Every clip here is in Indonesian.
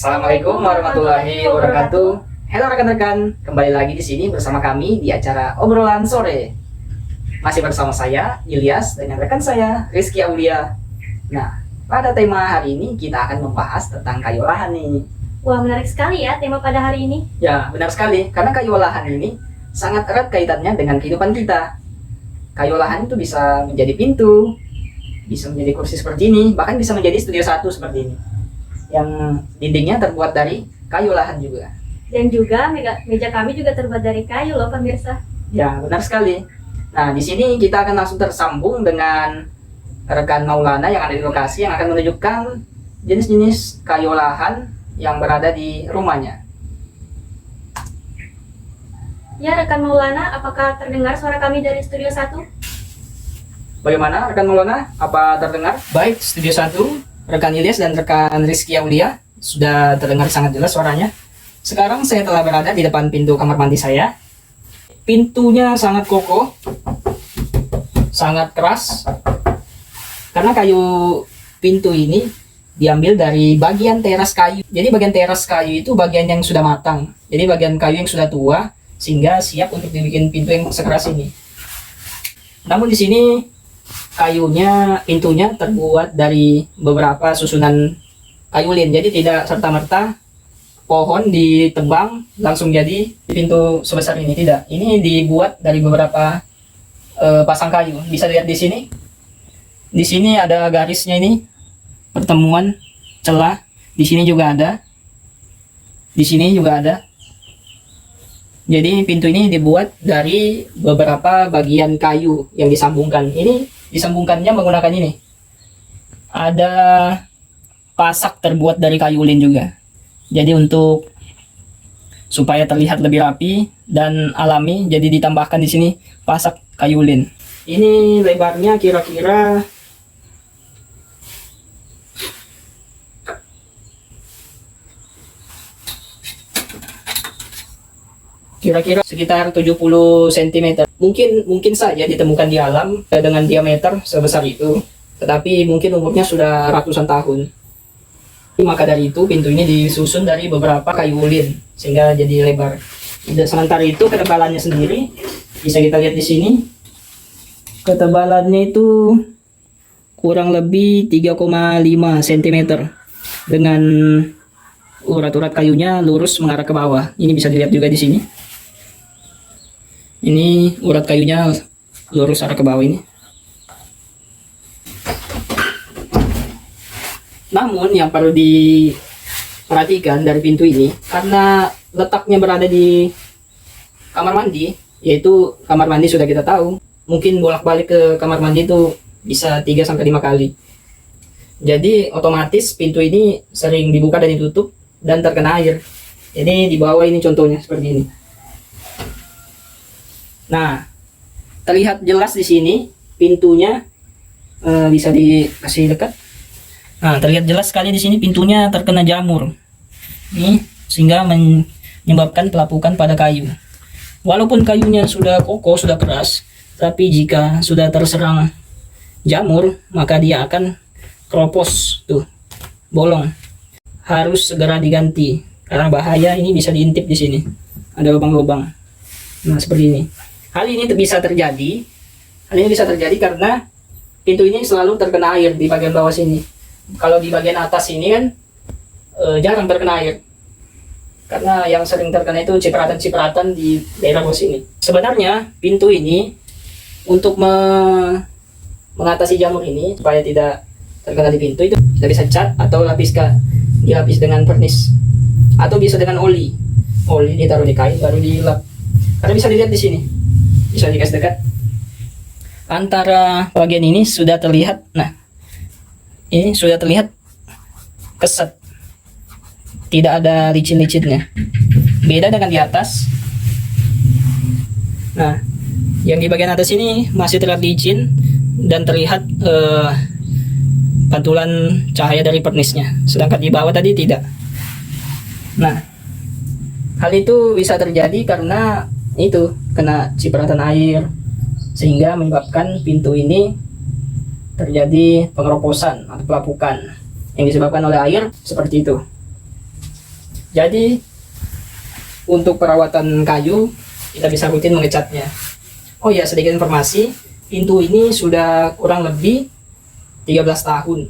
Assalamualaikum warahmatullahi wabarakatuh. Halo rekan-rekan, kembali lagi di sini bersama kami di acara obrolan sore. Masih bersama saya Ilyas dengan rekan saya Rizky Aulia. Nah, pada tema hari ini kita akan membahas tentang kayu olahan nih. Wah, menarik sekali ya tema pada hari ini. Ya, benar sekali, karena kayu olahan ini sangat erat kaitannya dengan kehidupan kita. Kayu olahan itu bisa menjadi pintu, bisa menjadi kursi seperti ini, bahkan bisa menjadi studio satu seperti ini, yang dindingnya terbuat dari kayu olahan juga. Dan juga meja kami juga terbuat dari kayu loh pemirsa. Ya, benar sekali. Nah, di sini kita akan langsung tersambung dengan rekan Maulana yang ada di lokasi yang akan menunjukkan jenis-jenis kayu olahan yang berada di rumahnya. Ya, rekan Maulana, apakah terdengar suara kami dari Studio 1? Bagaimana rekan Maulana? Apa terdengar? Baik, Studio 1, rekan Ilyas dan rekan Rizky Aulia sudah terdengar sangat jelas suaranya. Sekarang saya telah berada di depan pintu kamar mandi saya. Pintunya sangat kokoh, sangat keras, karena kayu pintu ini diambil dari bagian teras kayu. Jadi bagian teras kayu itu bagian yang sudah matang. Jadi bagian kayu yang sudah tua, sehingga siap untuk dibikin pintu yang sekeras ini. Namun di sini pintunya terbuat dari beberapa susunan kayu lin. Jadi tidak serta-merta pohon ditebang langsung jadi pintu sebesar ini, tidak. Ini dibuat dari beberapa pasang kayu. Bisa lihat di sini. Di sini ada garisnya ini, pertemuan celah. Di sini juga ada. Di sini juga ada. Jadi pintu ini dibuat dari beberapa bagian kayu yang disambungkan. Ini disambungkannya menggunakan ini. Ada pasak terbuat dari kayu lin juga. Jadi supaya terlihat lebih rapi dan alami, jadi ditambahkan di sini pasak kayu lin. Ini lebarnya kira-kira sekitar 70 cm. Mungkin saja ditemukan di alam dengan diameter sebesar itu, tetapi mungkin umurnya sudah ratusan tahun. Maka dari itu pintu ini disusun dari beberapa kayu lin sehingga jadi lebar. Sementara itu ketebalannya sendiri bisa kita lihat di sini. Ketebalannya itu kurang lebih 3,5 cm dengan urat-urat kayunya lurus mengarah ke bawah. Ini bisa dilihat juga di sini. Ini urat kayunya lurus arah ke bawah ini. Namun yang perlu diperhatikan dari pintu ini, karena letaknya berada di kamar mandi, yaitu kamar mandi sudah kita tahu, mungkin bolak-balik ke kamar mandi itu bisa 3-5 kali. Jadi otomatis pintu ini sering dibuka dan ditutup dan terkena air. Jadi di bawah ini contohnya seperti ini. Nah, terlihat jelas di sini pintunya, bisa dikasih dekat. Nah, terlihat jelas sekali di sini pintunya terkena jamur. Ini sehingga menyebabkan pelapukan pada kayu. Walaupun kayunya sudah kokoh, sudah keras, tapi jika sudah terserang jamur, maka dia akan keropos tuh, bolong. Harus segera diganti karena bahaya, ini bisa diintip di sini. Ada lubang-lubang. Nah, seperti ini. Hal ini bisa terjadi karena pintu ini selalu terkena air di bagian bawah sini. Kalau di bagian atas ini kan jarang terkena air. Karena yang sering terkena itu cipratan-cipratan di daerah bawah sini. Sebenarnya pintu ini untuk mengatasi jamur ini supaya tidak terkena di pintu, itu kita bisa cat atau dilapis dengan vernis. Atau bisa dengan oli. Oli ditaruh di kain baru dilap. Karena bisa dilihat di sini. Bisa dikasih dekat. Antara bagian ini sudah terlihat, nah ini sudah terlihat keset, tidak ada licin-licinnya. Beda dengan di atas. Nah, yang di bagian atas ini masih terlihat licin dan terlihat pantulan cahaya dari pernisnya, sedangkan di bawah tadi tidak. Nah, hal itu bisa terjadi karena itu kena cipratan air, sehingga menyebabkan pintu ini terjadi pengeroposan atau pelapukan yang disebabkan oleh air seperti itu. Jadi untuk perawatan kayu kita bisa rutin mengecatnya. Oh ya, sedikit informasi, pintu ini sudah kurang lebih 13 tahun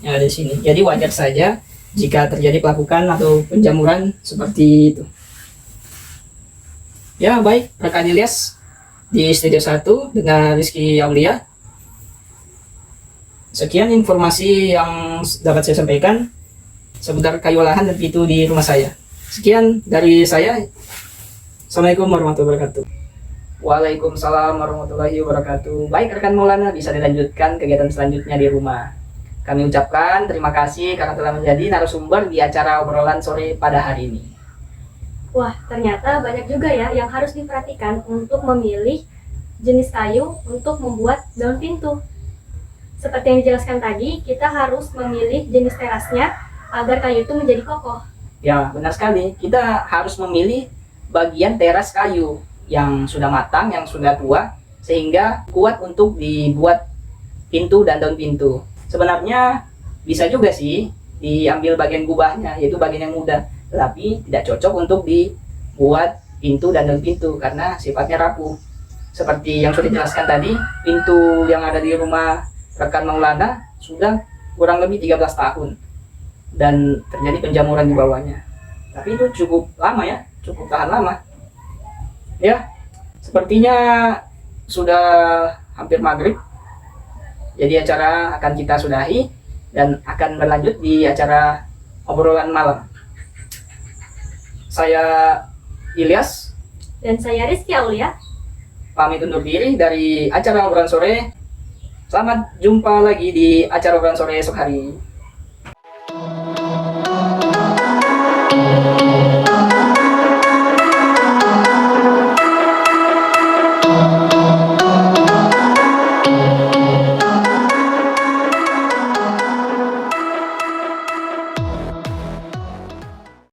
yang ada di sini. Jadi wajar saja jika terjadi pelapukan atau penjamuran seperti itu. Ya baik, rekan Ilyas di Studio 1 dengan Rizky Aulia. Sekian informasi yang dapat saya sampaikan seputar kayu olahan dan pintu di rumah saya. Sekian dari saya. Assalamualaikum warahmatullahi wabarakatuh. Waalaikumsalam warahmatullahi wabarakatuh. Baik rekan Maulana, bisa dilanjutkan kegiatan selanjutnya di rumah. Kami ucapkan terima kasih karena telah menjadi narasumber di acara obrolan sore pada hari ini. Wah, ternyata banyak juga ya yang harus diperhatikan untuk memilih jenis kayu untuk membuat daun pintu. Seperti yang dijelaskan tadi, kita harus memilih jenis terasnya agar kayu itu menjadi kokoh. Ya, benar sekali. Kita harus memilih bagian teras kayu yang sudah matang, yang sudah tua, sehingga kuat untuk dibuat pintu dan daun pintu. Sebenarnya bisa juga sih diambil bagian gubahnya, yaitu bagian yang muda, tetapi tidak cocok untuk dibuat pintu dan daun pintu karena sifatnya rapuh. Seperti yang sudah dijelaskan tadi, pintu yang ada di rumah rekan Maulana sudah kurang lebih 13 tahun dan terjadi penjamuran di bawahnya. Tapi itu cukup lama ya, cukup tahan lama. Ya, sepertinya sudah hampir maghrib. Jadi acara akan kita sudahi dan akan berlanjut di acara obrolan malam. Saya Ilyas Dan saya Rizky Aulia. pamit undur diri dari acara obrolan sore. Selamat jumpa lagi di acara obrolan sore esok hari.